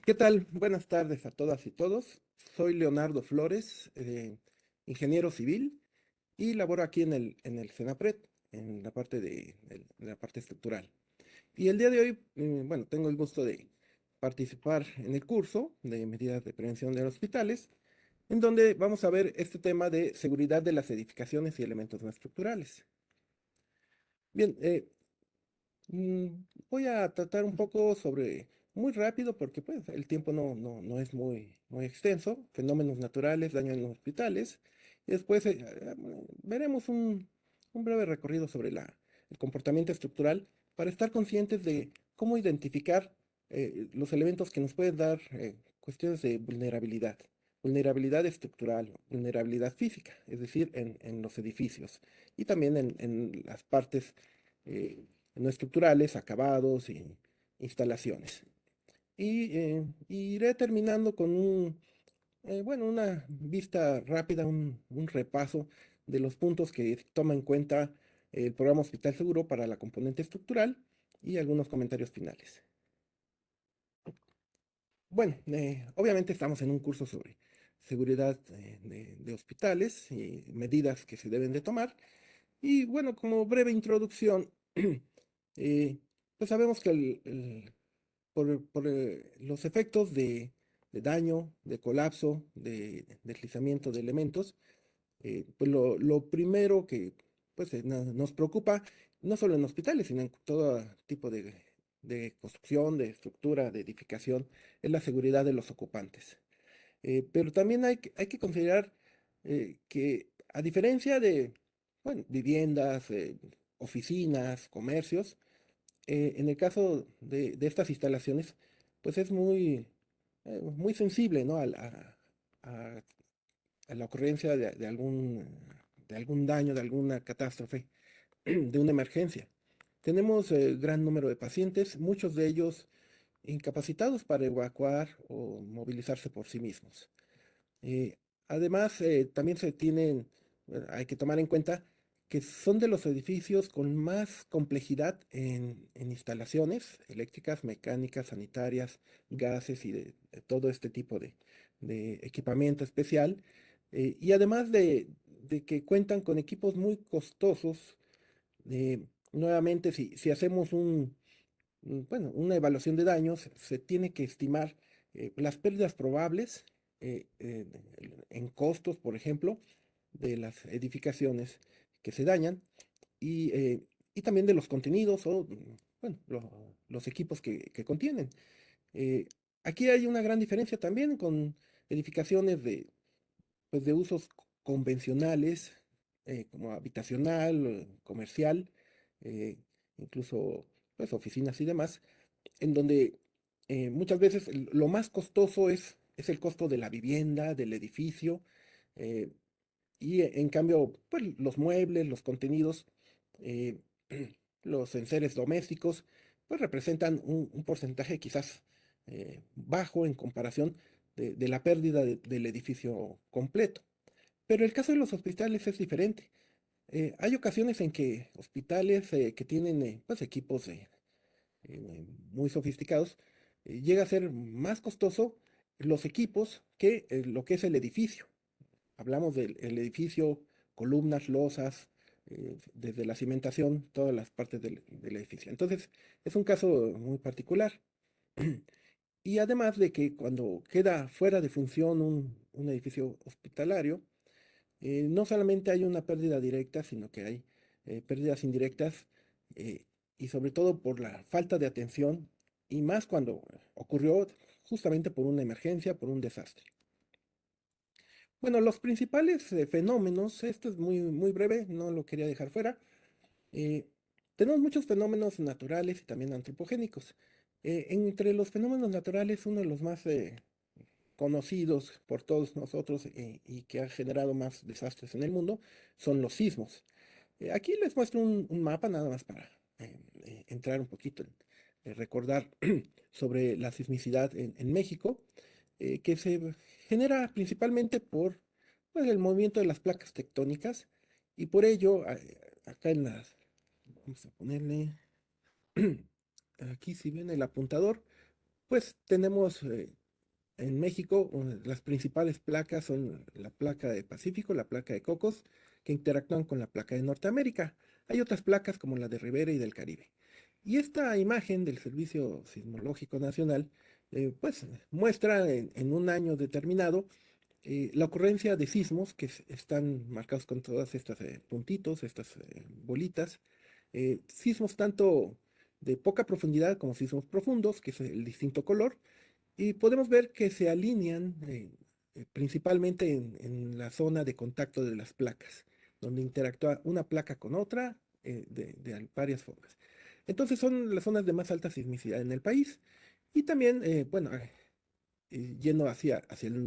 ¿Qué tal? Buenas tardes a todas y todos. Soy Leonardo Flores, ingeniero civil y laboro aquí en el CENAPRED, en la parte en la parte estructural. Y el día de hoy, bueno, tengo el gusto de participar en el curso de medidas de prevención de hospitales, en donde vamos a ver este tema de seguridad de las edificaciones y elementos no estructurales. Bien, Mm, voy a tratar un poco sobre, muy rápido porque pues, el tiempo no es muy extenso, fenómenos naturales, daño en los hospitales, y después veremos un breve recorrido sobre el comportamiento estructural para estar conscientes de cómo identificar los elementos que nos pueden dar cuestiones de vulnerabilidad estructural, vulnerabilidad física, es decir, en los edificios y también en las partes eh, no estructurales, acabados y instalaciones. Y iré terminando con bueno, una vista rápida, un repaso de los puntos que toma en cuenta el programa Hospital Seguro para la componente estructural y algunos comentarios finales. Bueno, obviamente estamos en un curso sobre seguridad de hospitales y medidas que se deben de tomar. Y bueno, como breve introducción, eh, pues sabemos que por los efectos de daño, de colapso, de deslizamiento de elementos, pues lo primero que pues, nos preocupa, no solo en hospitales, sino en todo tipo de construcción, de estructura, de edificación, es la seguridad de los ocupantes. Pero también hay que considerar que a diferencia de bueno, viviendas, oficinas, comercios, en el caso de estas instalaciones, pues es muy sensible, ¿no? A- a la ocurrencia de algún daño, de alguna catástrofe, de una emergencia. Tenemos gran número de pacientes, muchos de ellos incapacitados para evacuar o movilizarse por sí mismos. Eh, Además, también hay que tomar en cuenta que son de los edificios con más complejidad en instalaciones eléctricas, mecánicas, sanitarias, gases y de todo este tipo de equipamiento especial. Y además de que cuentan con equipos muy costosos, nuevamente, si hacemos bueno, una evaluación de daños, se tiene que estimar las pérdidas probables en costos, por ejemplo, de las edificaciones que se dañan y también de los contenidos o, bueno, los equipos que contienen. Eh, Aquí hay una gran diferencia también con edificaciones pues, de usos convencionales, como habitacional, comercial, eh, incluso pues, oficinas y demás, en donde muchas veces lo más costoso es es el costo de la vivienda, del edificio, eh, y en cambio, pues los muebles, los contenidos, eh, los enseres domésticos, pues representan un porcentaje quizás bajo en comparación de la pérdida del edificio completo. Pero el caso de los hospitales es diferente. Hay ocasiones en que hospitales que tienen pues equipos muy sofisticados, llega a ser más costoso los equipos que lo que es el edificio. Hablamos del el edificio, columnas, losas, desde la cimentación, todas las partes del edificio. Entonces, es un caso muy particular. Y además de que cuando queda fuera de función un edificio hospitalario, no solamente hay una pérdida directa, sino que hay pérdidas indirectas, eh, y sobre todo por la falta de atención, y más cuando ocurrió justamente por una emergencia, por un desastre. Bueno, los principales fenómenos, esto es muy breve, no lo quería dejar fuera. eh, Tenemos muchos fenómenos naturales y también antropogénicos. Entre los fenómenos naturales, uno de los más conocidos por todos nosotros, y que ha generado más desastres en el mundo son los sismos. Aquí les muestro un mapa nada más para entrar un poquito en recordar sobre la sismicidad en México, que se genera principalmente por pues, el movimiento de las placas tectónicas, y por ello acá en las, vamos a ponerle aquí si ven el apuntador, pues tenemos en México, las principales placas son la placa de Pacífico, la placa de Cocos, que interactúan con la placa de Norteamérica. Hay otras placas como la de Rivera y del Caribe. Y esta imagen del Servicio Sismológico Nacional, pues muestra en un año determinado la ocurrencia de sismos que están marcados con todas estas puntitos, estas bolitas. Sismos tanto de poca profundidad como sismos profundos, que es el distinto color, y podemos ver que se alinean principalmente en la zona de contacto de las placas, donde interactúa una placa con otra de varias formas. Entonces son las zonas de más alta sismicidad en el país. Y también, bueno, yendo hacia el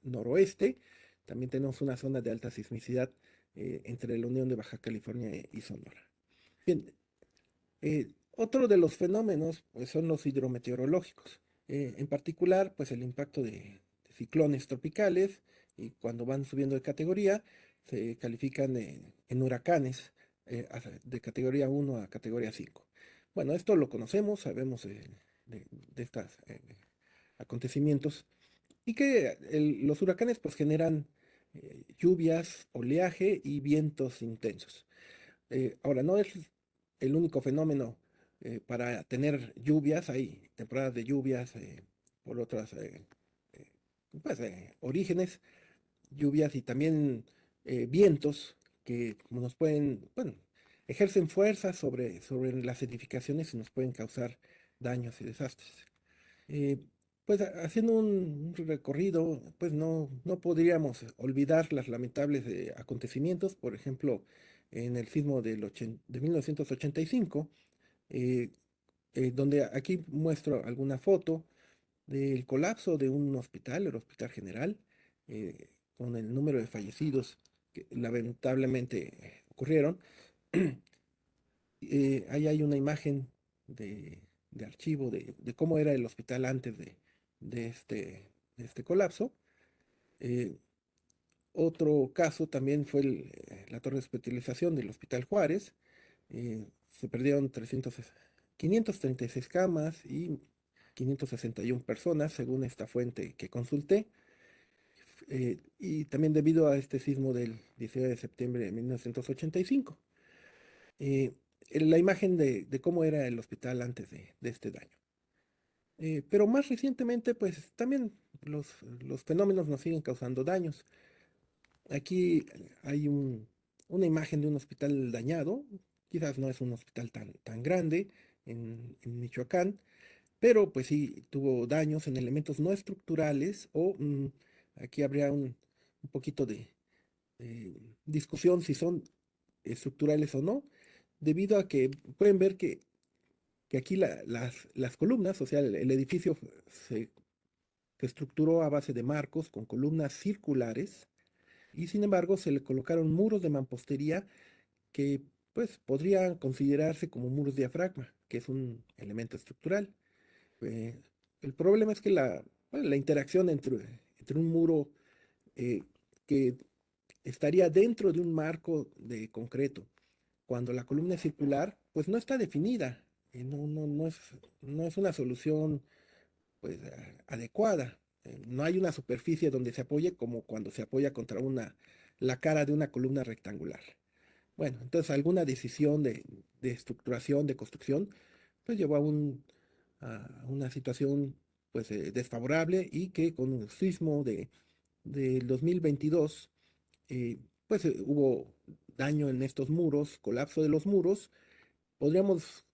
noroeste, también tenemos una zona de alta sismicidad entre la Unión de Baja California y Sonora. Bien, otro de los fenómenos pues, son los hidrometeorológicos. En particular, pues el impacto de ciclones tropicales, y cuando van subiendo de categoría, se califican en huracanes de categoría 1 a categoría 5. Bueno, esto lo conocemos, sabemos de estos acontecimientos, y que los huracanes pues generan lluvias, oleaje y vientos intensos. Ahora, no es el único fenómeno para tener lluvias, hay temporadas de lluvias por otros eh, pues, orígenes, lluvias y también vientos que nos pueden, bueno, ejercen fuerza sobre las edificaciones y nos pueden causar daños y desastres. Eh, pues haciendo un recorrido, pues no podríamos olvidar las lamentables acontecimientos, por ejemplo, en el sismo de 1985, eh, donde aquí muestro alguna foto del colapso de un hospital, el Hospital General, con el número de fallecidos que lamentablemente ocurrieron. Ahí hay una imagen de archivo de cómo era el hospital antes de este, de este colapso. Eh, Otro caso también fue la torre de hospitalización del Hospital Juárez. Se perdieron 536 camas y 561 personas, según esta fuente que consulté. Y también debido a este sismo del 19 de septiembre de 1985. eh, la imagen de cómo era el hospital antes de este daño. Pero más recientemente, pues también los fenómenos nos siguen causando daños. Aquí hay una imagen de un hospital dañado, quizás no es un hospital tan grande en Michoacán, pero pues sí tuvo daños en elementos no estructurales o aquí habría un poquito de discusión si son estructurales o no, debido a que pueden ver que aquí las columnas, o sea, el edificio se que estructuró a base de marcos con columnas circulares y sin embargo se le colocaron muros de mampostería que pues podrían considerarse como muros diafragma, que es un elemento estructural. Eh, el problema es que bueno, la interacción entre un muro eh, que estaría dentro de un marco de concreto, cuando la columna es circular, pues no está definida, no es una solución pues adecuada. No hay una superficie donde se apoye como cuando se apoya contra la cara de una columna rectangular. Bueno, entonces alguna decisión de estructuración, de construcción, pues llevó a una situación pues desfavorable y que con el sismo del 2022 pues hubo daño en estos muros, colapso de los muros. Podríamos,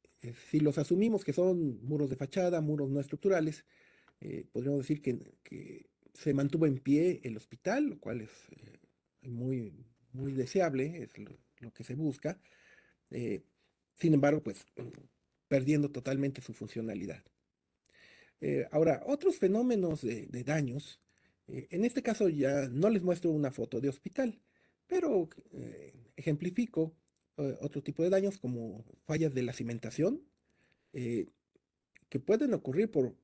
si los asumimos que son muros de fachada, muros no estructurales, podríamos decir que se mantuvo en pie el hospital, lo cual es muy, muy deseable, es lo que se busca. eh, Sin embargo, pues perdiendo totalmente su funcionalidad. Ahora, otros fenómenos de daños, en este caso ya no les muestro una foto de hospital, pero ejemplifico otro tipo de daños como fallas de la cimentación, eh, que pueden ocurrir por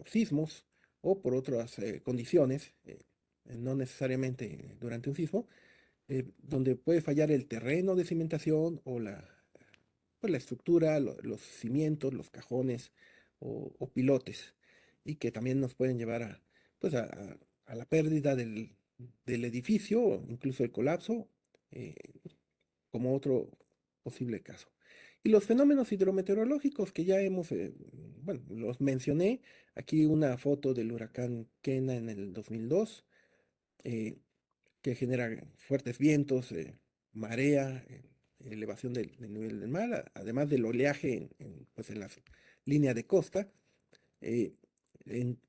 sismos o por otras condiciones, no necesariamente durante un sismo, donde puede fallar el terreno de cimentación o pues, la estructura, los cimientos, los cajones o pilotes, y que también nos pueden llevar pues a la pérdida del edificio o incluso el colapso, eh, como otro posible caso. Y los fenómenos hidrometeorológicos que ya bueno, los mencioné, aquí una foto del huracán Kena en el 2002, eh, que genera fuertes vientos, marea, elevación del nivel del mar, además del oleaje pues en la línea de costa, eh, en-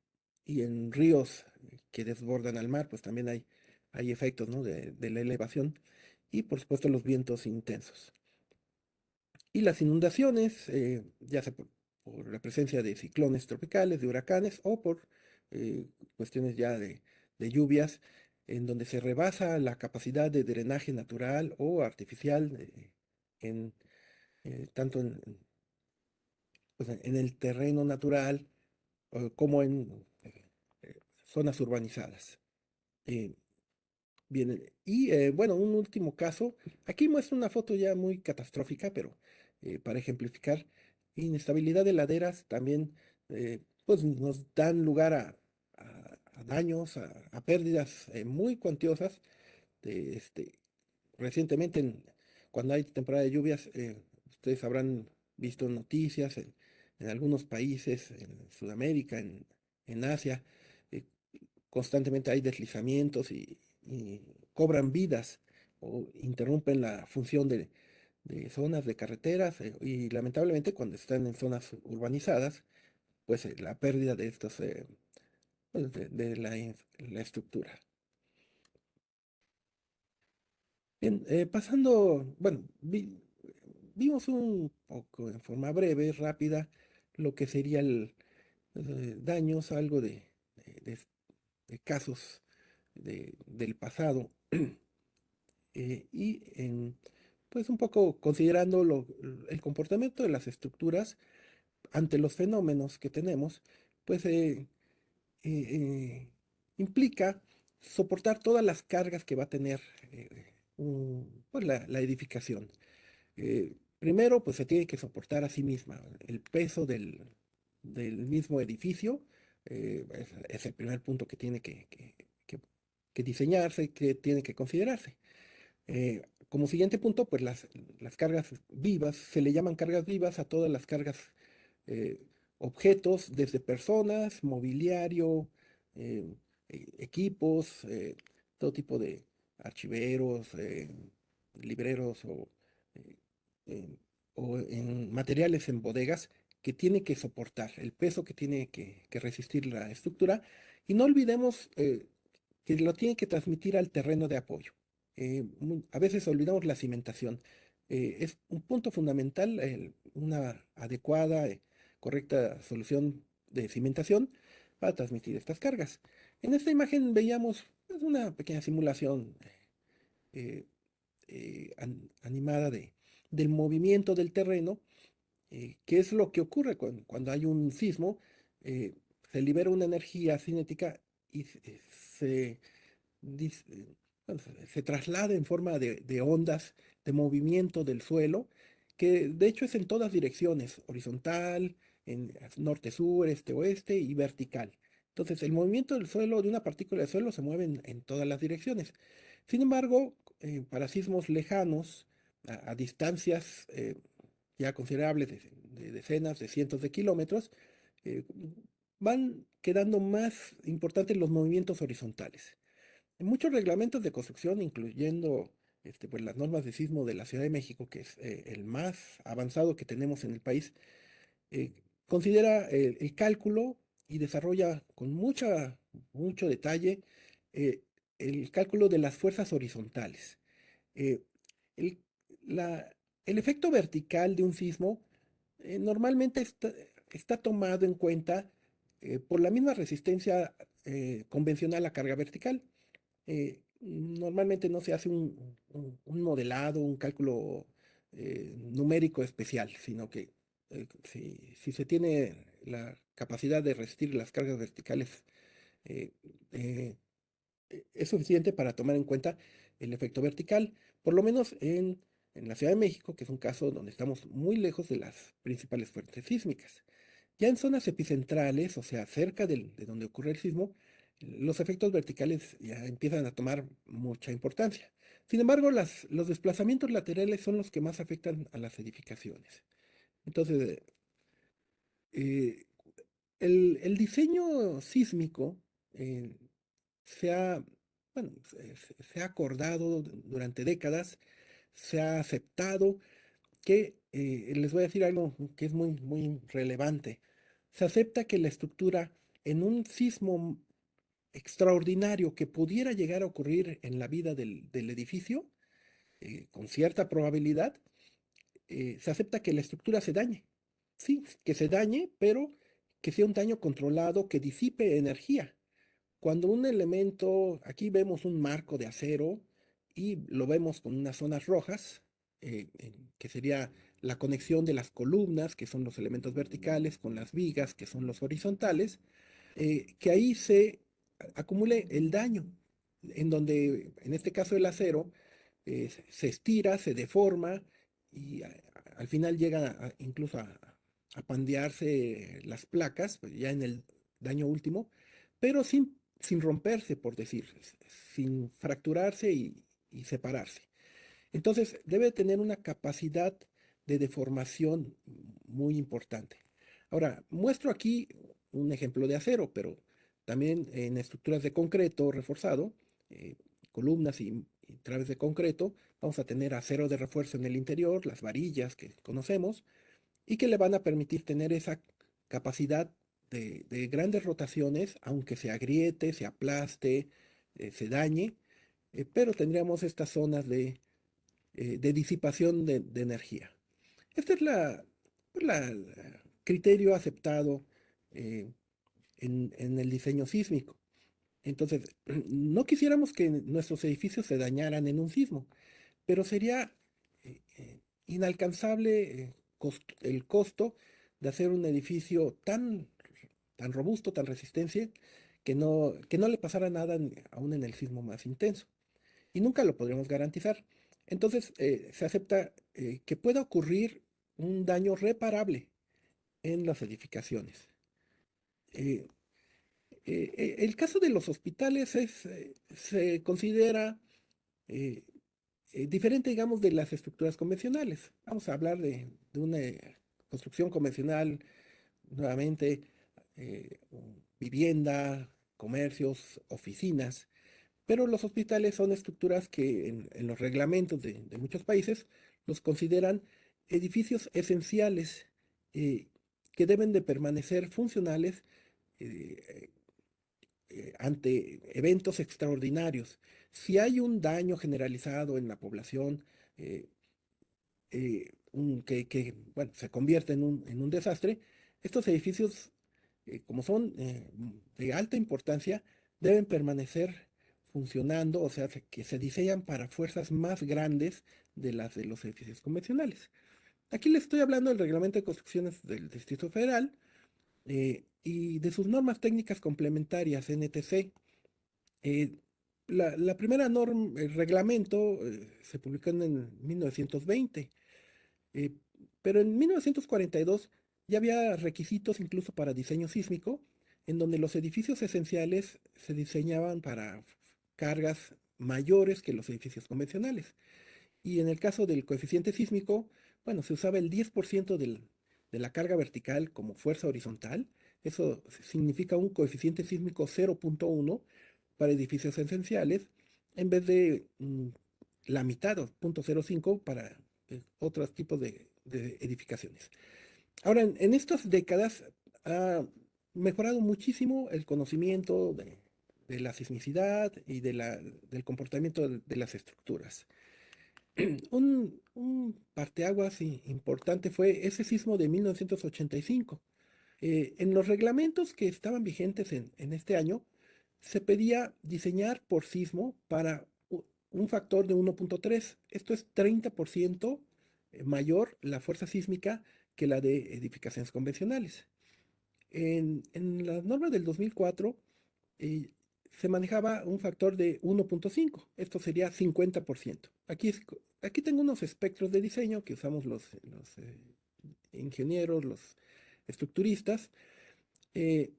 y en ríos que desbordan al mar, pues también hay efectos, ¿no? de la elevación y por supuesto los vientos intensos. Y las inundaciones, ya sea por la presencia de ciclones tropicales, de huracanes o por cuestiones ya de lluvias, en donde se rebasa la capacidad de drenaje natural o artificial, en, tanto pues, en el terreno natural como en zonas urbanizadas. Eh, Bien, y bueno, un último caso. Aquí muestra una foto ya muy catastrófica, pero para ejemplificar, inestabilidad de laderas también pues nos dan lugar a daños, a pérdidas muy cuantiosas. Este, recientemente, cuando hay temporada de lluvias, ustedes habrán visto noticias en algunos países, en Sudamérica, en Asia, eh, constantemente hay deslizamientos y cobran vidas o interrumpen la función de zonas de carreteras, y lamentablemente cuando están en zonas urbanizadas, pues la pérdida de estos, pues, de la estructura. Bien, pasando, bueno, vimos un poco en forma breve, rápida, lo que sería daños, algo de- de casos del pasado. Pues un poco considerando el comportamiento de las estructuras ante los fenómenos que tenemos, pues eh, eh, implica soportar todas las cargas que va a tener pues la edificación. Primero, pues se tiene que soportar a sí misma el peso del mismo edificio. Es el primer punto que tiene que- que diseñarse, que tiene que considerarse. Como siguiente punto, pues las cargas vivas, se le llaman cargas vivas a todas las cargas, eh, objetos, desde personas, mobiliario, eh, equipos, todo tipo de archiveros, libreros eh, eh, o en materiales en bodegas que tiene que soportar, el peso que tiene que resistir la estructura. Y no olvidemos que lo tiene que transmitir al terreno de apoyo. A veces olvidamos la cimentación. Es un punto fundamental una adecuada, correcta solución de cimentación, para transmitir estas cargas. En esta imagen veíamos pues, una pequeña simulación eh, animada del movimiento del terreno, que es lo que ocurre cuando hay un sismo. eh, Se libera una energía cinética y se, dis- eh, bueno, se traslada en forma de ondas de movimiento del suelo, que de hecho es en todas direcciones, horizontal, en norte-sur, este-oeste y vertical. Entonces, el movimiento del suelo, de una partícula de suelo, se mueve en todas las direcciones. Sin embargo, para sismos lejanos, a distancias ya considerables de decenas, de cientos de kilómetros, eh, van quedando más importantes los movimientos horizontales. En muchos reglamentos de construcción, incluyendo pues, las normas de sismo de la Ciudad de México, que es el más avanzado que tenemos en el país, eh, considera el cálculo y desarrolla con mucho detalle eh, el cálculo de las fuerzas horizontales. Eh, el, el efecto vertical de un sismo normalmente está tomado en cuenta por la misma resistencia convencional a carga vertical. Normalmente no se hace un modelado, un cálculo numérico especial, sino que si se tiene la capacidad de resistir las cargas verticales, eh, eh, es suficiente para tomar en cuenta el efecto vertical, por lo menos en la Ciudad de México, que es un caso donde estamos muy lejos de las principales fuentes sísmicas. Ya en zonas epicentrales, o sea, cerca de donde ocurre el sismo, los efectos verticales ya empiezan a tomar mucha importancia. Sin embargo, los desplazamientos laterales son los que más afectan a las edificaciones. Entonces, eh, el diseño sísmico eh, se ha, bueno, se ha acordado durante décadas, se ha aceptado que, les voy a decir algo que es muy relevante. Se acepta que la estructura en un sismo extraordinario que pudiera llegar a ocurrir en la vida del edificio, con cierta probabilidad, se acepta que la estructura se dañe. Sí, que se dañe, pero que sea un daño controlado, que disipe energía. Cuando un elemento, aquí vemos un marco de acero y lo vemos con unas zonas rojas, que sería la conexión de las columnas, que son los elementos verticales, con las vigas, que son los horizontales, que ahí se acumule el daño, en donde, en este caso el acero, se estira, se deforma y al final llega incluso a pandearse las placas, pues, ya en el daño último, pero sin romperse, por decir, sin fracturarse y separarse. Entonces, debe tener una capacidad de deformación muy importante. Ahora, muestro aquí un ejemplo de acero, pero también en estructuras de concreto reforzado, eh, columnas y traves de concreto, vamos a tener acero de refuerzo en el interior, las varillas que conocemos, y que le van a permitir tener esa capacidad de grandes rotaciones, aunque se agriete, se aplaste, se dañe, pero tendríamos estas zonas de disipación de energía. Este es el criterio aceptado eh, en el diseño sísmico. Entonces, no quisiéramos que nuestros edificios se dañaran en un sismo, pero sería inalcanzable el costo de hacer un edificio tan robusto, tan resistente, que no le pasara nada aún en el sismo más intenso. Y nunca lo podremos garantizar. Entonces, se acepta que pueda ocurrir un daño reparable en las edificaciones. Eh, el caso de los hospitales se considera eh, diferente, digamos, de las estructuras convencionales. Vamos a hablar de una construcción convencional, nuevamente, vivienda, comercios, oficinas, pero los hospitales son estructuras que en los reglamentos de muchos países los consideran edificios esenciales eh, que deben de permanecer funcionales eh, ante eventos extraordinarios. Si hay un daño generalizado en la población, eh, que bueno, se convierte en un desastre, estos edificios como son de alta importancia, deben permanecer funcionando, o sea, que se diseñan para fuerzas más grandes de las de los edificios convencionales. Aquí les estoy hablando del Reglamento de Construcciones del Distrito Federal y de sus normas técnicas complementarias, NTC. Eh, la primera norma, el reglamento, se publicó en 1920, eh, pero en 1942 ya había requisitos incluso para diseño sísmico, en donde los edificios esenciales se diseñaban para cargas mayores que los edificios convencionales. Y en el caso del coeficiente sísmico, bueno, se usaba el 10% de la carga vertical como fuerza horizontal. Eso significa un coeficiente sísmico 0.1 para edificios esenciales, en vez de la mitad o 0.05 para otros tipos de edificaciones. Ahora, en estas décadas ha mejorado muchísimo el conocimiento de la sismicidad y del comportamiento de las estructuras. Un parteaguas importante fue ese sismo de 1985. En los reglamentos que estaban vigentes en este año, se pedía diseñar por sismo para un factor de 1.3. Esto es 30% mayor la fuerza sísmica que la de edificaciones convencionales. En las normas del 2004 eh, se manejaba un factor de 1.5, esto sería 50%. Aquí tengo unos espectros de diseño que usamos los ingenieros, los estructuristas, eh,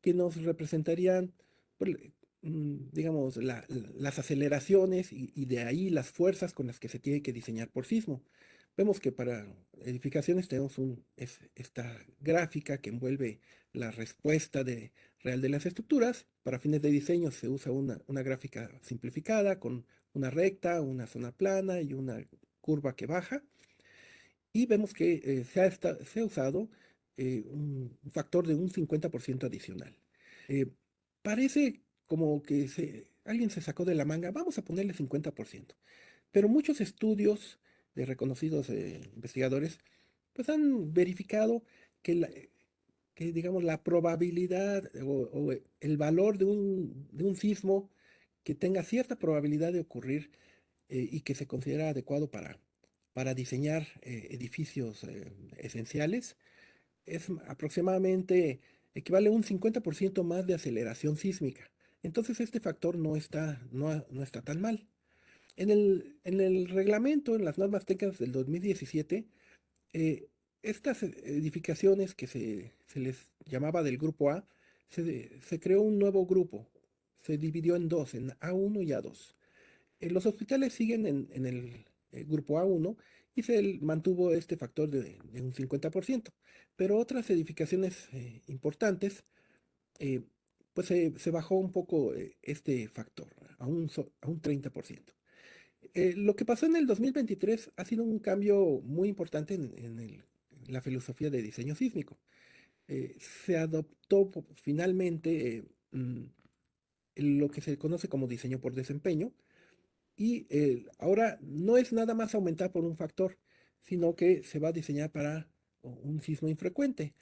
que nos representarían, pues, digamos, las aceleraciones y de ahí las fuerzas con las que se tiene que diseñar por sismo. Vemos que para edificaciones tenemos esta gráfica que envuelve la respuesta real de las estructuras. Para fines de diseño se usa una gráfica simplificada con una recta, una zona plana y una curva que baja. Y vemos que se ha usado un factor de un 50% adicional. Eh, Parece como que alguien se sacó de la manga, vamos a ponerle 50%. Pero muchos estudios de reconocidos investigadores pues han verificado que, digamos, la probabilidad o el valor de un sismo que tenga cierta probabilidad de ocurrir y que se considera adecuado para diseñar edificios esenciales es aproximadamente, equivale a un 50% más de aceleración sísmica. Entonces este factor no está tan mal. En el reglamento, en las normas técnicas del 2017, eh, estas edificaciones que se les llamaba del grupo A, se creó un nuevo grupo, se dividió en dos, en A1 y A2. Los hospitales siguen en el grupo A1 y se mantuvo este factor de un 50%, pero otras edificaciones importantes, eh, pues se bajó un poco este factor a un 30%. Lo que pasó en el 2023 ha sido un cambio muy importante en la filosofía de diseño sísmico. Se adoptó finalmente lo que se conoce como diseño por desempeño y ahora no es nada más aumentar por un factor, sino que se va a diseñar para un sismo infrecuente.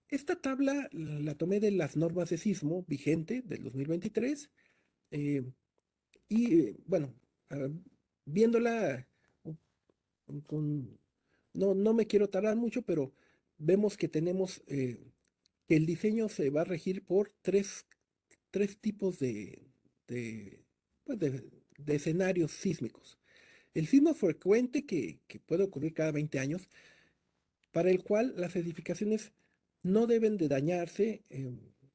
Esta tabla la tomé de las normas de sismo vigente del 2023 eh, bueno, ah, viéndola con, no me quiero tardar mucho, pero vemos que tenemos que el diseño se va a regir por tres tipos de, pues, de escenarios sísmicos. El sismo frecuente que puede ocurrir cada 20 años, para el cual las edificaciones no deben de dañarse,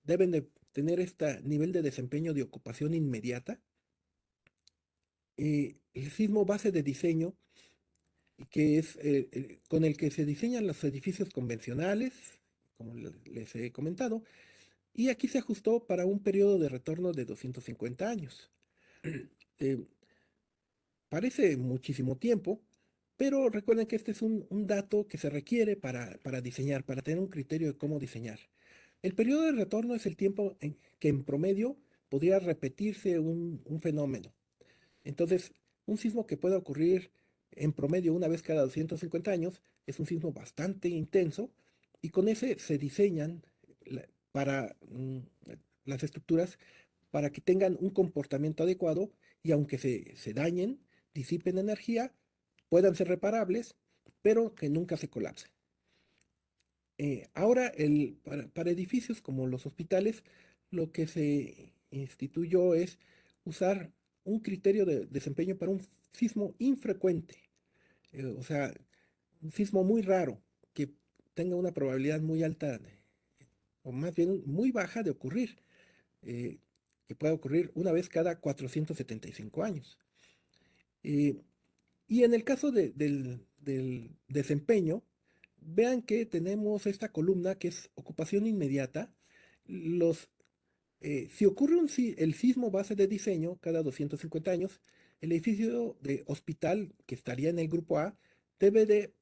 deben de tener este nivel de desempeño de ocupación inmediata. El sismo base de diseño, que es con el que se diseñan los edificios convencionales, como les he comentado, y aquí se ajustó para un periodo de retorno de 250 años. Eh, Parece muchísimo tiempo, pero recuerden que este es un dato que se requiere para diseñar, para tener un criterio de cómo diseñar. El periodo de retorno es el tiempo en que en promedio podría repetirse un fenómeno. Entonces, un sismo que pueda ocurrir en promedio una vez cada 250 años es un sismo bastante intenso y con ese se diseñan para las estructuras para que tengan un comportamiento adecuado y aunque se dañen, disipen energía, puedan ser reparables, pero que nunca se colapsen. Ahora, para edificios como los hospitales, lo que se instituyó es usar un criterio de desempeño para un sismo infrecuente, o sea, un sismo muy raro, que tenga una probabilidad muy alta, o más bien muy baja de ocurrir, eh, que pueda ocurrir una vez cada 475 años. Eh, y en el caso del desempeño, vean que tenemos esta columna que es ocupación inmediata. Si ocurre el sismo base de diseño cada 250 años, el edificio de hospital que estaría en el grupo A debe de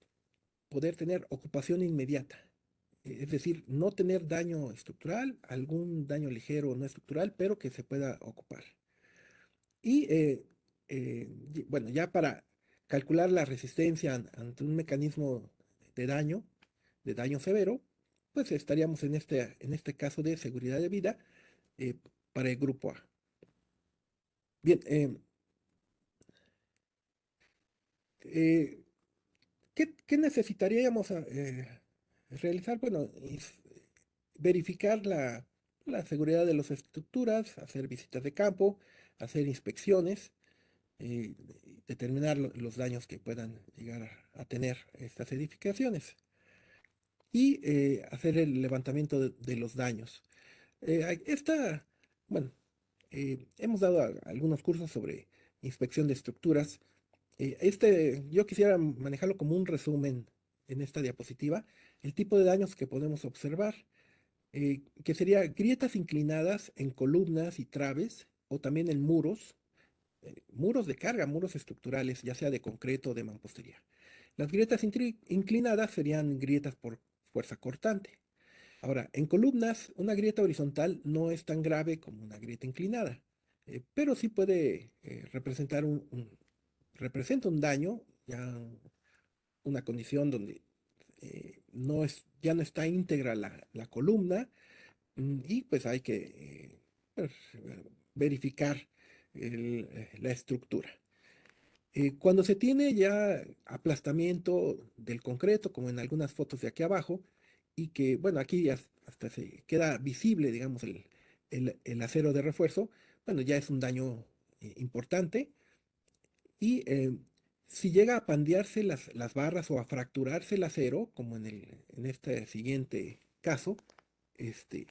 poder tener ocupación inmediata. Es decir, no tener daño estructural, algún daño ligero no estructural, pero que se pueda ocupar. Y bueno, ya para calcular la resistencia ante un mecanismo de daño severo, pues estaríamos en este caso de seguridad de vida eh, para el grupo A. Bien, eh, ¿qué necesitaríamos realizar? Bueno, verificar la seguridad de las estructuras, hacer visitas de campo, hacer inspecciones, eh, determinar los daños que puedan llegar a tener estas edificaciones y hacer el levantamiento de los daños. Bueno, hemos dado algunos cursos sobre inspección de estructuras. Yo quisiera manejarlo como un resumen en esta diapositiva, el tipo de daños que podemos observar, que sería grietas inclinadas en columnas y traves o también en muros de carga, muros estructurales, ya sea de concreto o de mampostería. Las grietas inclinadas serían grietas por fuerza cortante. Ahora, en columnas, una grieta horizontal no es tan grave como una grieta inclinada, pero sí puede representa un daño, ya una condición donde ya no está íntegra la columna, y pues hay que pues, verificar la estructura. Cuando se tiene ya aplastamiento del concreto, como en algunas fotos de aquí abajo, y que, bueno, aquí hasta se queda visible, digamos, el acero de refuerzo, bueno, ya es un daño importante. Y si llega a pandearse las barras o a fracturarse el acero, como en este siguiente caso, este,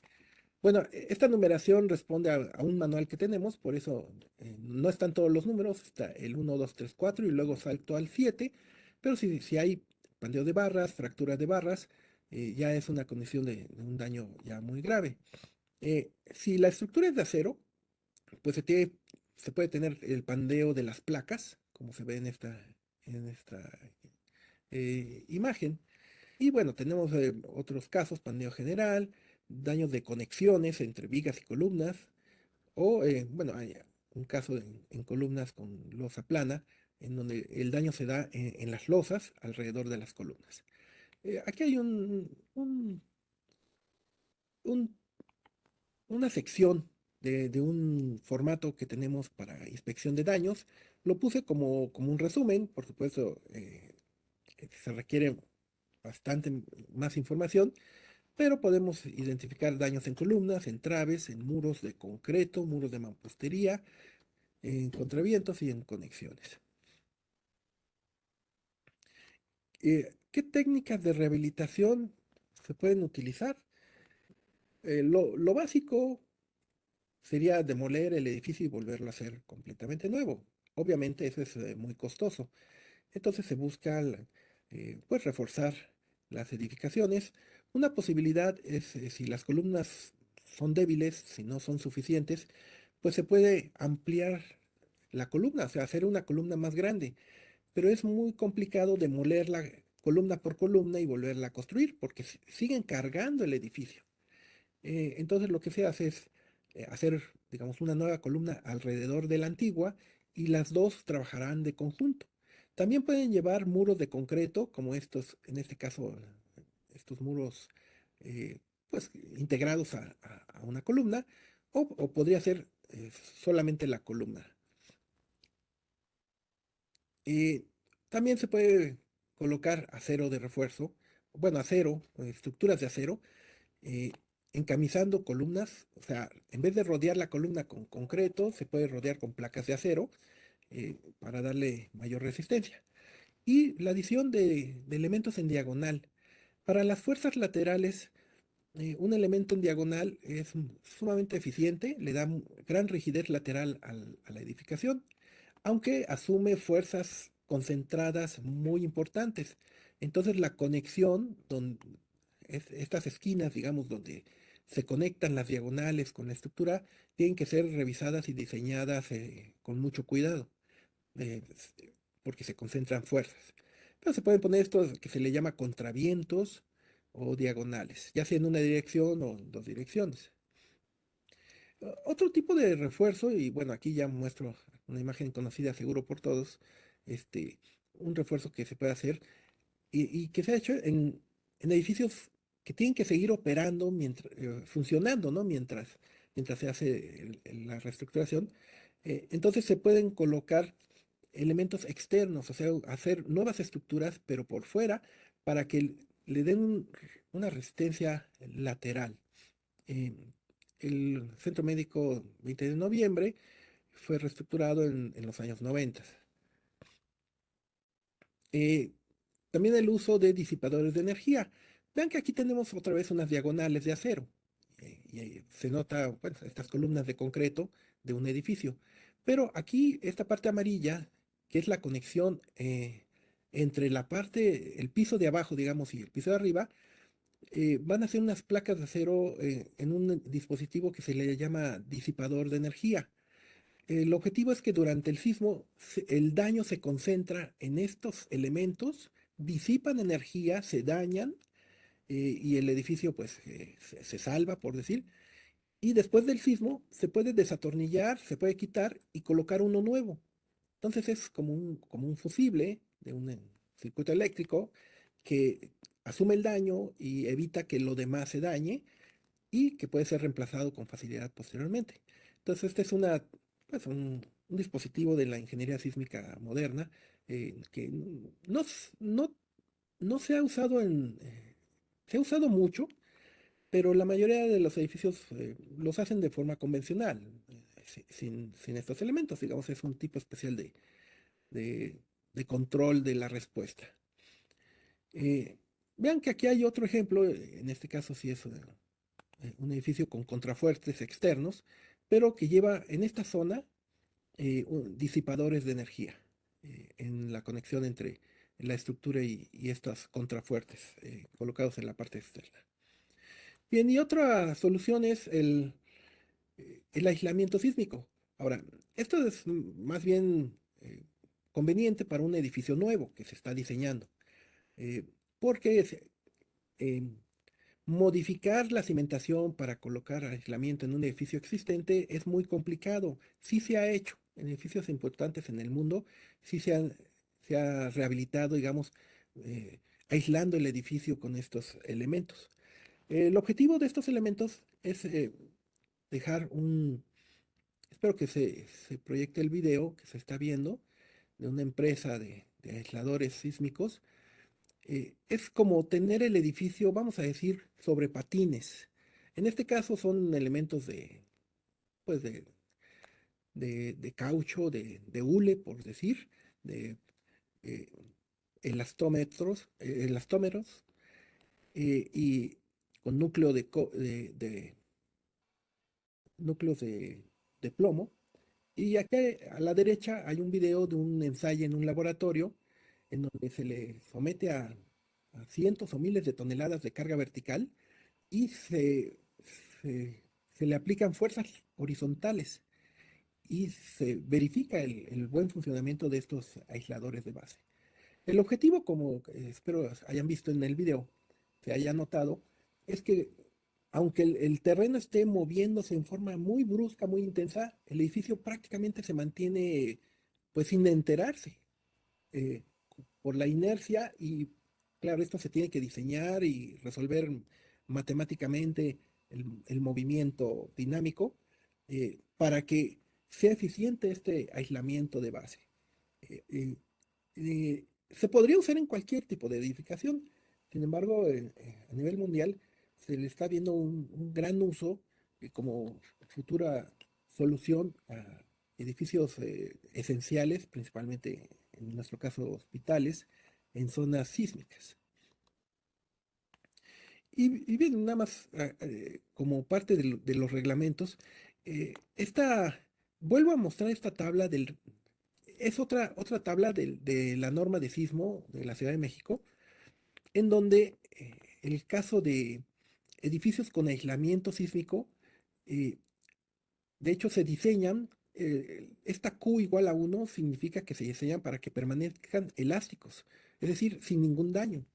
bueno, esta numeración responde a un manual que tenemos, por eso no están todos los números, está el 1, 2, 3, 4 y luego salto al 7, pero si hay pandeo de barras, fractura de barras, ya es una condición de un daño ya muy grave. Si la estructura es de acero, pues se puede tener el pandeo de las placas, como se ve en esta imagen. Y bueno, tenemos otros casos, pandeo general, daños de conexiones entre vigas y columnas, o bueno, hay un caso en columnas con losa plana, en donde el daño se da en las losas alrededor de las columnas. Aquí hay un- una sección de un formato que tenemos para inspección de daños. Lo puse como un resumen, por supuesto, se requiere bastante más información, pero podemos identificar daños en columnas, en traves, en muros de concreto, muros de mampostería, en contravientos y en conexiones. ¿Qué técnicas de rehabilitación se pueden utilizar? Lo básico sería demoler el edificio y volverlo a hacer completamente nuevo. Obviamente eso es muy costoso. Entonces se busca pues reforzar las edificaciones. Una posibilidad es si las columnas son débiles, si no son suficientes, pues se puede ampliar la columna, o sea, hacer una columna más grande. Pero es muy complicado demolerla columna por columna y volverla a construir porque siguen cargando el edificio. Entonces lo que se hace es hacer, digamos, una nueva columna alrededor de la antigua y las dos trabajarán de conjunto. También pueden llevar muros de concreto, como estos, en este caso, estos muros pues integrados a una columna, o podría ser solamente la columna. Eh, También se puede colocar acero de refuerzo, bueno, acero, estructuras de acero, eh, encamisando columnas, o sea, en vez de rodear la columna con concreto, se puede rodear con placas de acero para darle mayor resistencia. Y la adición de elementos en diagonal. Para las fuerzas laterales, un elemento en diagonal es sumamente eficiente, le da gran rigidez lateral a la edificación, aunque asume fuerzas concentradas muy importantes. Entonces la conexión, estas esquinas, digamos, donde se conectan las diagonales con la estructura, tienen que ser revisadas y diseñadas con mucho cuidado, eh, porque se concentran fuerzas. Pero se pueden poner estos que se le llama contravientos o diagonales, ya sea en una dirección o en dos direcciones. Otro tipo de refuerzo, y bueno, aquí ya muestro una imagen conocida seguro por todos, este, un refuerzo que se puede hacer y que se ha hecho en edificios que tienen que seguir operando mientras, funcionando, ¿no? Mientras se hace la reestructuración. Entonces se pueden colocar elementos externos, o sea, hacer nuevas estructuras, pero por fuera, para que le den una resistencia lateral. Eh, el Centro Médico 20 de Noviembre fue reestructurado en los años 90. Eh, También el uso de disipadores de energía. Vean que aquí tenemos otra vez unas diagonales de acero. Y se nota, bueno, estas columnas de concreto de un edificio. Pero aquí, esta parte amarilla, que es la conexión entre la parte, el piso de abajo, digamos, y el piso de arriba, van a ser unas placas de acero en un dispositivo que se le llama disipador de energía. El objetivo es que durante el sismo el daño se concentra en estos elementos, disipan energía, se dañan y el edificio pues se salva, por decir. Y después del sismo se puede desatornillar, se puede quitar y colocar uno nuevo. Entonces es como un fusible de un circuito eléctrico que asume el daño y evita que lo demás se dañe y que puede ser reemplazado con facilidad posteriormente. Entonces, este es pues un dispositivo de la ingeniería sísmica moderna que no, no se ha usado se ha usado mucho, pero la mayoría de los edificios los hacen de forma convencional, sin estos elementos. Digamos, es un tipo especial de, de control de la respuesta. Eh, Vean que aquí hay otro ejemplo, en este caso sí es un edificio con contrafuertes externos, pero que lleva en esta zona disipadores de energía en la conexión entre la estructura y estos contrafuertes colocados en la parte externa. Bien, y otra solución es el aislamiento sísmico. Ahora, esto es más bien conveniente para un edificio nuevo que se está diseñando, eh, porque eh, modificar la cimentación para colocar aislamiento en un edificio existente es muy complicado. Sí se ha hecho en edificios importantes en el mundo, sí se ha rehabilitado, digamos, eh, aislando el edificio con estos elementos. El objetivo de estos elementos es dejar espero que se proyecte el video que se está viendo de una empresa de aisladores sísmicos. Es como tener el edificio, vamos a decir, sobre patines. En este caso son elementos pues de caucho, de hule, por decir, de eh, elastómeros, y con núcleos de plomo. Y aquí a la derecha hay un video de un ensayo en un laboratorio en donde se le somete a cientos o miles de toneladas de carga vertical y se- se le aplican fuerzas horizontales y se verifica el buen funcionamiento de estos aisladores de base. El objetivo, como espero hayan visto en el video, se haya notado, es que aunque el terreno esté moviéndose en forma muy brusca, muy intensa, el edificio prácticamente se mantiene pues sin enterarse eh, por la inercia y claro, esto se tiene que diseñar y resolver matemáticamente el movimiento dinámico para que sea eficiente este aislamiento de base. Eh, eh, Se podría usar en cualquier tipo de edificación. Sin embargo, a nivel mundial se le está viendo un gran uso como futura solución a edificios esenciales, principalmente en nuestro caso hospitales, en zonas sísmicas. Y bien, nada más como parte de los reglamentos, vuelvo a mostrar esta tabla es otra tabla de la norma de sismo de la Ciudad de México, en donde el caso de edificios con aislamiento sísmico, eh, de hecho se diseñan, esta Q igual a 1 significa que se diseñan para que permanezcan elásticos, es decir, sin ningún daño.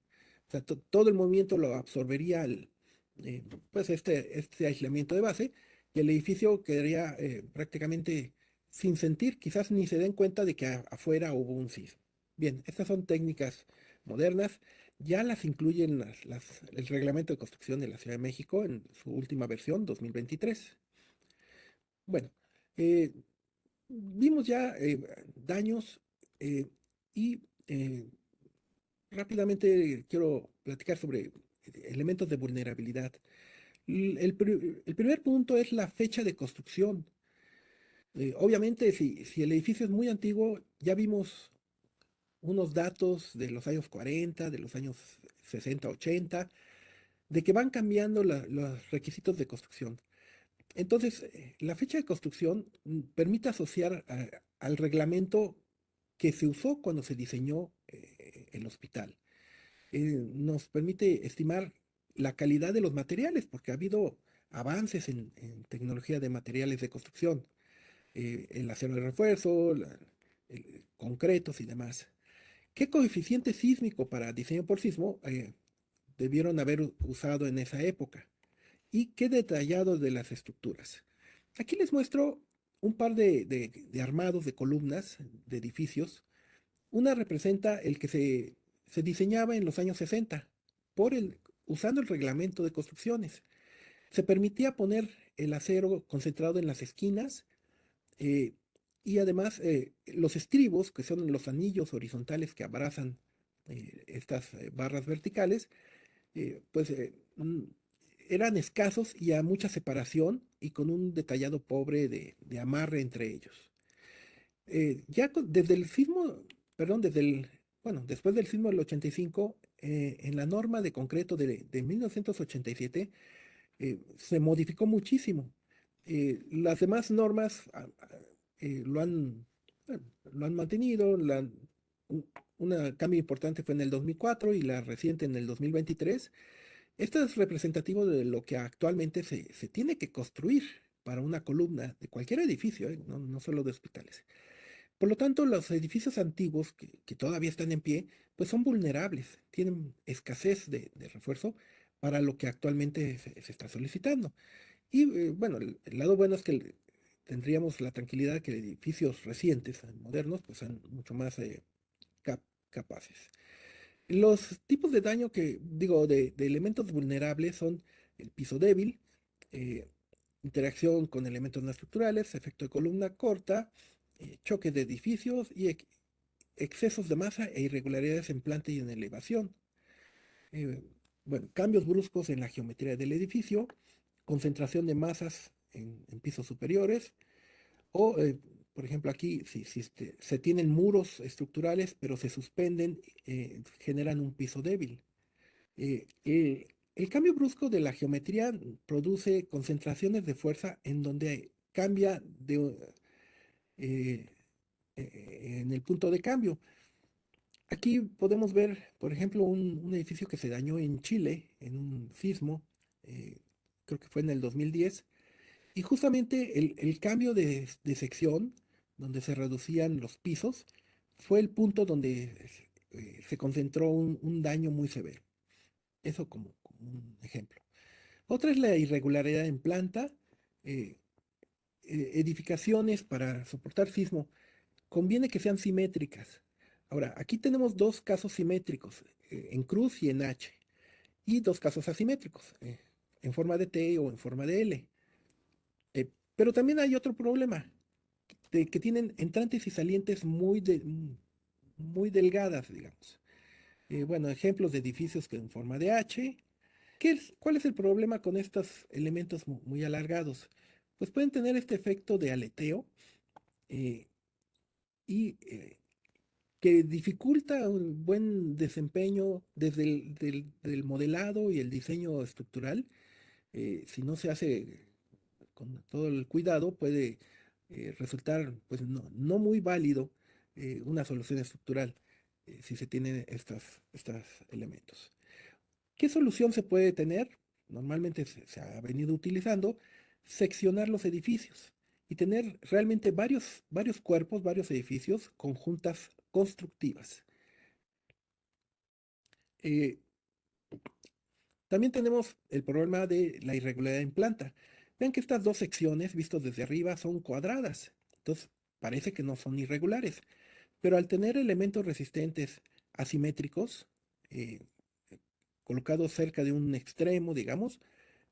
O sea, todo el movimiento lo absorbería eh, pues este aislamiento de base y el edificio quedaría prácticamente sin sentir, quizás ni se den cuenta de que afuera hubo un sismo. Bien, estas son técnicas modernas, ya las incluyen el Reglamento de Construcción de la Ciudad de México en su última versión, 2023. Bueno, eh, vimos ya daños eh, y rápidamente quiero platicar sobre elementos de vulnerabilidad. El primer punto es la fecha de construcción. Obviamente, si el edificio es muy antiguo, ya vimos unos datos de los años 40, de los años 60, 80, de que van cambiando los requisitos de construcción. Entonces, la fecha de construcción permite asociar al reglamento que se usó cuando se diseñó el hospital. Nos permite estimar la calidad de los materiales, porque ha habido avances en tecnología de materiales de construcción, el acero de refuerzo, concretos y demás. ¿Qué coeficiente sísmico para diseño por sismo debieron haber usado en esa época? ¿Y qué detallado de las estructuras? Aquí les muestro un par de armados de columnas de edificios. Una representa el que se diseñaba en los años 60 usando el reglamento de construcciones. Se permitía poner el acero concentrado en las esquinas eh, y además los estribos, que son los anillos horizontales que abrazan estas barras verticales, pues eran escasos y a mucha separación y con un detallado pobre de amarre entre ellos. Desde el sismo, perdón, bueno, después del sismo del 85, en la norma de concreto de 1987, se modificó muchísimo. Las demás normas lo han mantenido. Un cambio importante fue en el 2004 y la reciente en el 2023. Esto es representativo de lo que actualmente se tiene que construir para una columna de cualquier edificio, no solo de hospitales. Por lo tanto, los edificios antiguos que todavía están en pie, pues son vulnerables, tienen escasez de refuerzo para lo que actualmente se está solicitando. Y bueno, el lado bueno es que tendríamos la tranquilidad de que edificios recientes, modernos, pues son mucho más cap- capaces. Los tipos de daño de elementos vulnerables son el piso débil, eh, interacción con elementos no estructurales, efecto de columna corta, choques de edificios y excesos de masa e irregularidades en planta y en elevación. Eh, bueno, cambios bruscos en la geometría del edificio, concentración de masas en pisos superiores, o, por ejemplo, aquí, si se tienen muros estructurales, pero se suspenden, generan un piso débil. El cambio brusco de la geometría produce concentraciones de fuerza en donde cambia eh, en el punto de cambio. Aquí podemos ver, por ejemplo, un edificio que se dañó en Chile en un sismo, eh, creo que fue en el 2010, y justamente el cambio de sección, donde se reducían los pisos, fue el punto donde se concentró un daño muy severo. Eso como un ejemplo. Otra es la irregularidad en planta. eh, Edificaciones para soportar sismo conviene que sean simétricas. Ahora, aquí tenemos dos casos simétricos, en cruz y en H. y dos casos asimétricos, en forma de T o en forma de L. Pero también hay otro problema, de que tienen entrantes y salientes muy delgadas, digamos. Bueno, ejemplos de edificios que en forma de H. ¿Cuál es el problema con estos elementos muy alargados? Pues pueden tener este efecto de aleteo, eh, y que dificulta un buen desempeño desde del modelado y el diseño estructural. Si no se hace con todo el cuidado, puede resultar pues no muy válido una solución estructural si se tienen estos elementos. ¿Qué solución se puede tener? Normalmente se ha venido utilizando seccionar los edificios y tener realmente varios cuerpos, varios edificios con juntas constructivas. Eh, También tenemos el problema de la irregularidad en planta. Vean que estas dos secciones, vistas desde arriba, son cuadradas. Entonces, parece que no son irregulares. Pero al tener elementos resistentes asimétricos, eh, colocados cerca de un extremo, digamos,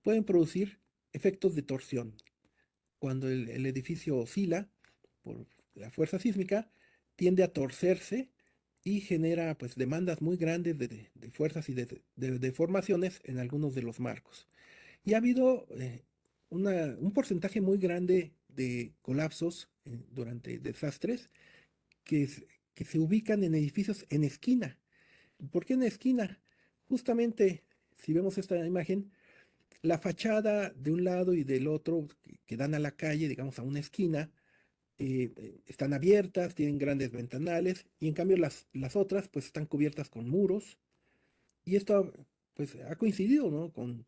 pueden producir efectos de torsión. Cuando el edificio oscila por la fuerza sísmica, tiende a torcerse y genera pues demandas muy grandes de fuerzas y de deformaciones en algunos de los marcos. Y ha habido un porcentaje muy grande de colapsos durante desastres que, que se ubican en edificios en esquina. ¿Por qué en esquina? Justamente, si vemos esta imagen, la fachada de un lado y del otro que dan a la calle, digamos a una esquina, están abiertas, tienen grandes ventanales, y en cambio las otras pues están cubiertas con muros, y esto pues ha coincidido, ¿no? con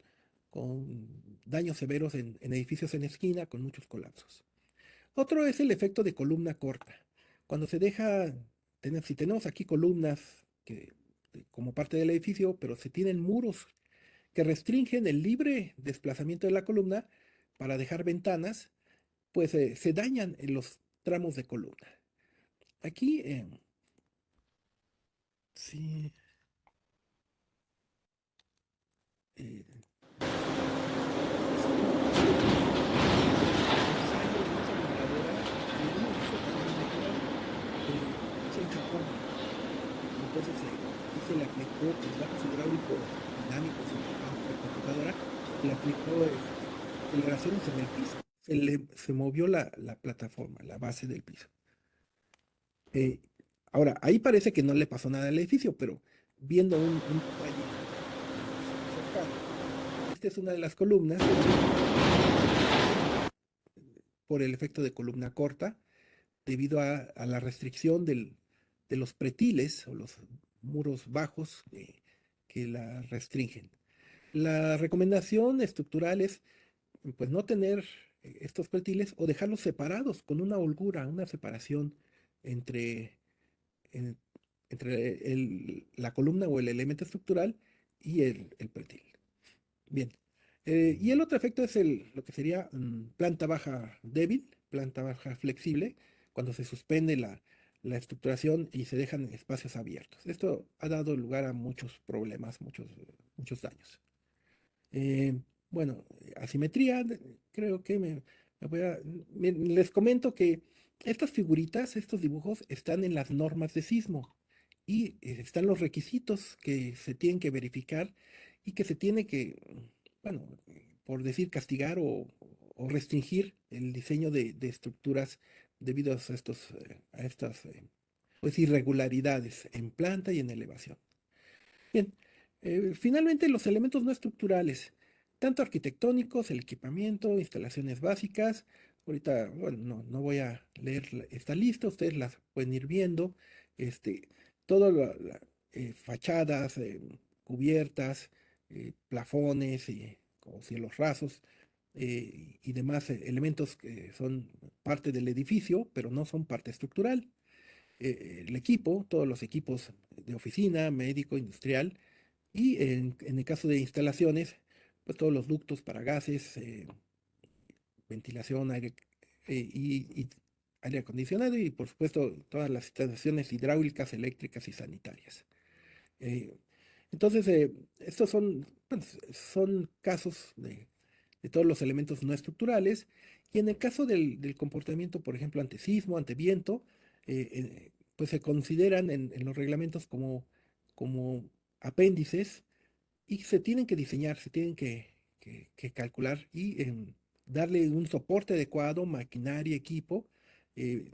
daños severos en edificios en esquina, con muchos colapsos. Otro es el efecto de columna corta. Cuando se deja, si tenemos aquí columnas como parte del edificio, pero se tienen muros que restringen el libre desplazamiento de la columna para dejar ventanas, pues se dañan en los tramos de columna. Aquí, sí, eh, entonces hay una famosa modeladora de un edificio también de Corea, es en Japón. Entonces aquí se le aplicó con datos hidráulicos dinámicos en una supercomputadora, se le aplicó aceleraciones en el piso. Se movió la plataforma, la base del piso. Eh, Ahora, ahí parece que no le pasó nada al edificio, pero viendo un detalle más cercano, esta es una de las columnas que se daña por el efecto de columna corta debido a la restricción de los pretiles o los muros bajos que la restringen. La recomendación estructural es pues no tener estos pretiles o dejarlos separados con una holgura, una separación entre, en- entre la columna o el elemento estructural y el pretil. Bien. Y el otro efecto es lo que sería planta baja débil, planta baja flexible, cuando se suspende la estructuración y se dejan espacios abiertos. Esto ha dado lugar a muchos problemas, muchos daños. Eh, bueno, asimetría, creo que me voy a... les comento que estas figuritas, estos dibujos, están en las normas de sismo y están los requisitos que se tienen que verificar y que se tiene que, bueno, por decir, castigar o restringir el diseño de estructuras debido a estas pues, irregularidades en planta y en elevación. Bien, finalmente los elementos no estructurales, tanto arquitectónicos, el equipamiento, instalaciones básicas. Ahorita, bueno, no voy a leer esta lista, ustedes las pueden ir viendo. Este, todo fachadas, cubiertas, plafones y como cielos rasos y demás elementos que son parte del edificio, pero no son parte estructural. El equipo, todos los equipos de oficina, médico, industrial, y en el caso de instalaciones, pues todos los ductos para gases, ventilación, y aire acondicionado y por supuesto todas las instalaciones hidráulicas, eléctricas y sanitarias. Eh, Entonces, estos son, pues, son casos de todos los elementos no estructurales. Y en el caso del comportamiento, por ejemplo, ante sismo, ante viento, pues se consideran en los reglamentos como apéndices y se tienen que diseñar, se tienen que calcular y darle un soporte adecuado, maquinaria, equipo, eh,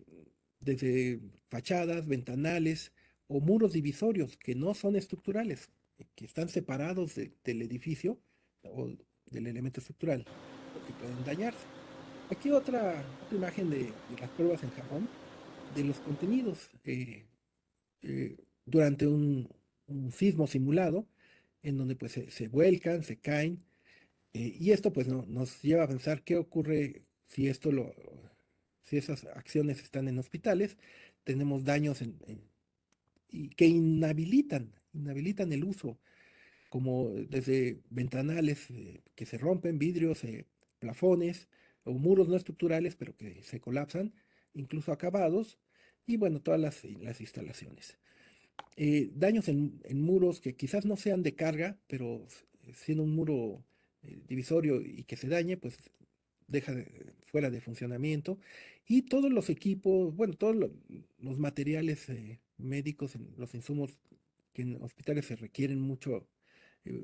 desde fachadas, ventanales o muros divisorios que no son estructurales, que están separados del edificio o del elemento estructural, porque pueden dañarse. Aquí otra imagen de las pruebas en Japón, de los contenidos durante un sismo simulado, en donde pues se vuelcan, se caen, y esto pues nos lleva a pensar qué ocurre si si esas acciones están en hospitales, tenemos daños y que inhabilitan el uso, como desde ventanales que se rompen, vidrios, plafones o muros no estructurales, pero que se colapsan, incluso acabados, y bueno, todas las instalaciones. Daños en muros que quizás no sean de carga, pero siendo un muro divisorio y que se dañe, pues deja fuera de funcionamiento. Y todos los equipos, bueno, todos los materiales médicos, los insumos que en hospitales se requieren mucho,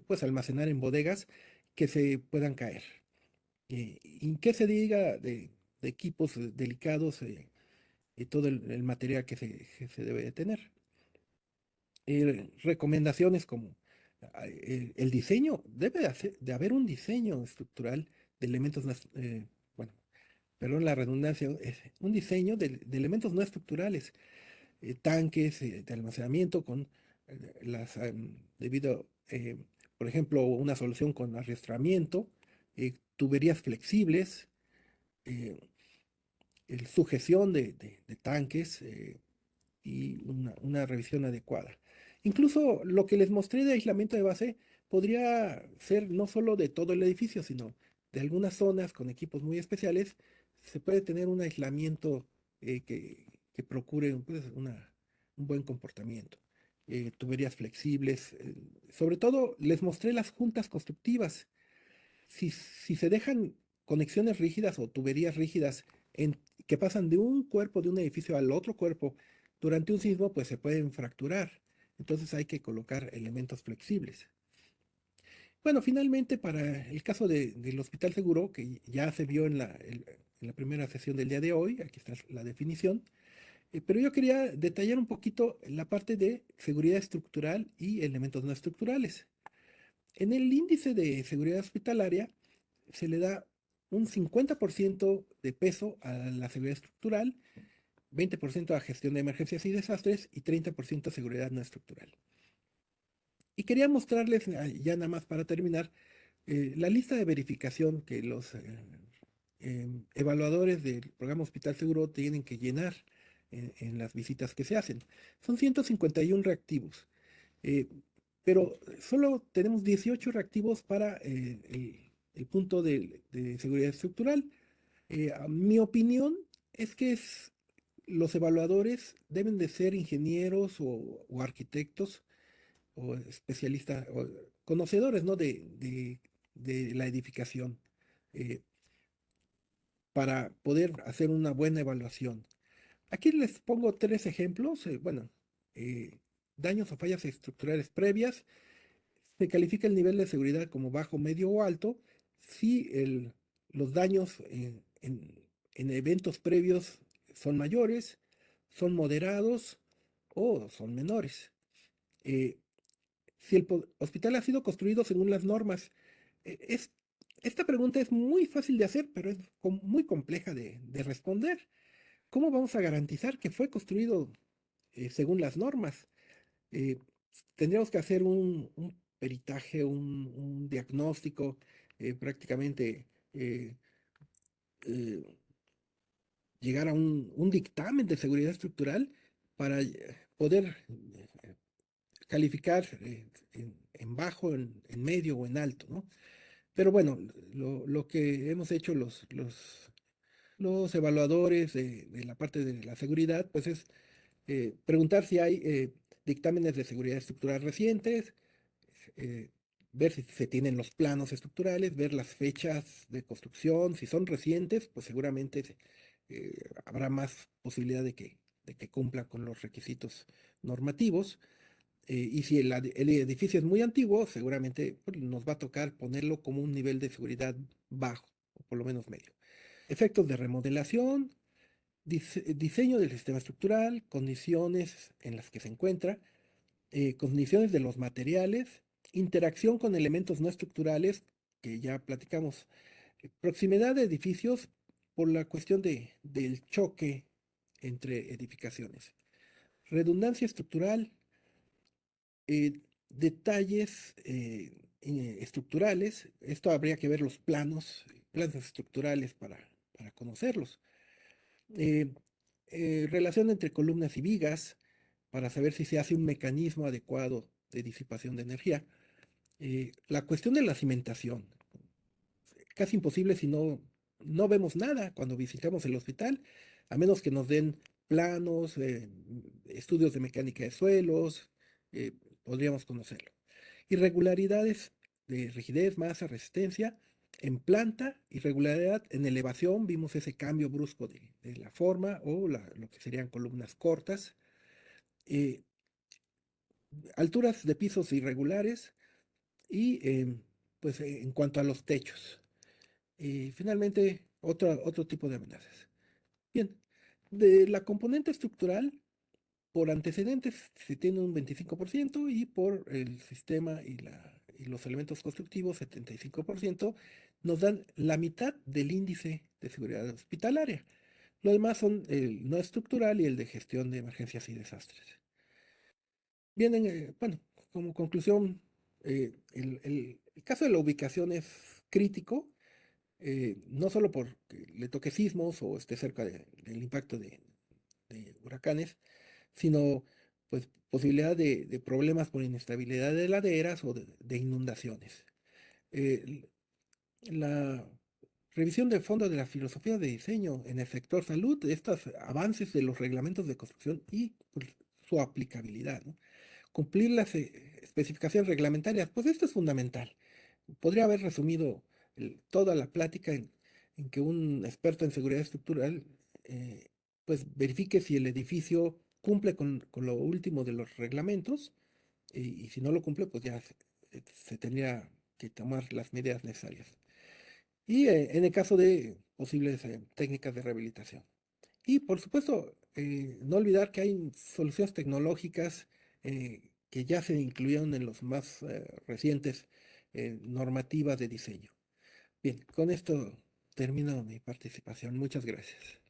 pues almacenar en bodegas, que se puedan caer. Y qué se diga de equipos delicados y todo el material que se debe de tener. Recomendaciones como el diseño, debe de haber un diseño estructural de elementos, bueno, perdón la redundancia, un diseño de elementos no estructurales, tanques de almacenamiento con debido, por ejemplo, una solución con arrastramiento, tuberías flexibles, eh, sujeción de tanques, y una revisión adecuada. Incluso lo que les mostré de aislamiento de base podría ser no solo de todo el edificio, sino de algunas zonas con equipos muy especiales. Se puede tener un aislamiento que procure pues, un buen comportamiento. Tuberías flexibles. Sobre todo, les mostré las juntas constructivas. Si se dejan conexiones rígidas o tuberías rígidas que pasan de un cuerpo de un edificio al otro cuerpo durante un sismo, pues se pueden fracturar. Entonces hay que colocar elementos flexibles. Bueno, finalmente para el caso del Hospital Seguro, que ya se vio en la primera sesión del día de hoy, aquí está la definición, pero yo quería detallar un poquito la parte de seguridad estructural y elementos no estructurales. En el índice de seguridad hospitalaria, se le da un 50% de peso a la seguridad estructural, 20% a gestión de emergencias y desastres y 30% a seguridad no estructural. Y quería mostrarles, ya nada más para terminar, la lista de verificación que los evaluadores del programa Hospital Seguro tienen que llenar en las visitas que se hacen. Son 151 reactivos, eh, pero solo tenemos 18 reactivos para el punto de seguridad estructural. Mi opinión es que los evaluadores deben de ser ingenieros o arquitectos o especialistas o conocedores, ¿no? de la edificación eh, para poder hacer una buena evaluación. Aquí les pongo tres ejemplos. Bueno, eh, daños o fallas estructurales previas. Se califica el nivel de seguridad como bajo, medio o alto si los daños en eventos previos son mayores, son moderados o son menores. Eh, si el hospital ha sido construido según las normas, eh, es, esta pregunta es muy fácil de hacer, pero es muy compleja de responder. ¿Cómo vamos a garantizar que fue construido según las normas? eh, Tendríamos que hacer un peritaje, un diagnóstico, prácticamente eh, llegar a un dictamen de seguridad estructural para poder calificar en bajo, en medio o en alto, ¿no? Pero bueno, lo que hemos hecho los evaluadores de la parte de la seguridad, pues es preguntar si hay dictámenes de seguridad estructural recientes, eh, ver si se tienen los planos estructurales, ver las fechas de construcción, si son recientes, pues seguramente habrá más posibilidad de que cumpla con los requisitos normativos. Y si el edificio es muy antiguo, seguramente pues, nos va a tocar ponerlo como un nivel de seguridad bajo, o por lo menos medio. Efectos de remodelación, diseño del sistema estructural, condiciones en las que se encuentra, condiciones de los materiales, interacción con elementos no estructurales, que ya platicamos, proximidad de edificios por la cuestión del choque entre edificaciones, redundancia estructural, detalles estructurales. Esto habría que ver los planos estructurales para conocerlos. Eh, Relación entre columnas y vigas para saber si se hace un mecanismo adecuado de disipación de energía. La cuestión de la cimentación, casi imposible si no vemos nada cuando visitamos el hospital, a menos que nos den planos, estudios de mecánica de suelos, eh, podríamos conocerlo. Irregularidades de rigidez, masa, resistencia en planta, irregularidad en elevación, vimos ese cambio brusco de la forma o lo que serían columnas cortas, eh, alturas de pisos irregulares y pues en cuanto a los techos. Y finalmente, otro tipo de amenazas. Bien, de la componente estructural, por antecedentes se tiene un 25% y por el sistema y los elementos constructivos 75%, nos dan la mitad del índice de seguridad hospitalaria. Lo demás son el no estructural y el de gestión de emergencias y desastres. Bien, bueno, como conclusión, el caso de la ubicación es crítico, no solo porque le toque sismos o esté cerca del impacto de huracanes, sino pues posibilidad de problemas por inestabilidad de laderas o de inundaciones. Eh, la revisión de fondo de la filosofía de diseño en el sector salud, estos avances de los reglamentos de construcción y pues, su aplicabilidad, ¿no? Cumplir las especificaciones reglamentarias, pues esto es fundamental. Podría haber resumido toda la plática en que un experto en seguridad estructural pues verifique si el edificio cumple con lo último de los reglamentos y si no lo cumple, pues ya se tendría que tomar las medidas necesarias. Y en el caso de posibles técnicas de rehabilitación. Y por supuesto, no olvidar que hay soluciones tecnológicas que ya se incluyeron en los más recientes normativas de diseño. Bien, con esto termino mi participación. Muchas gracias.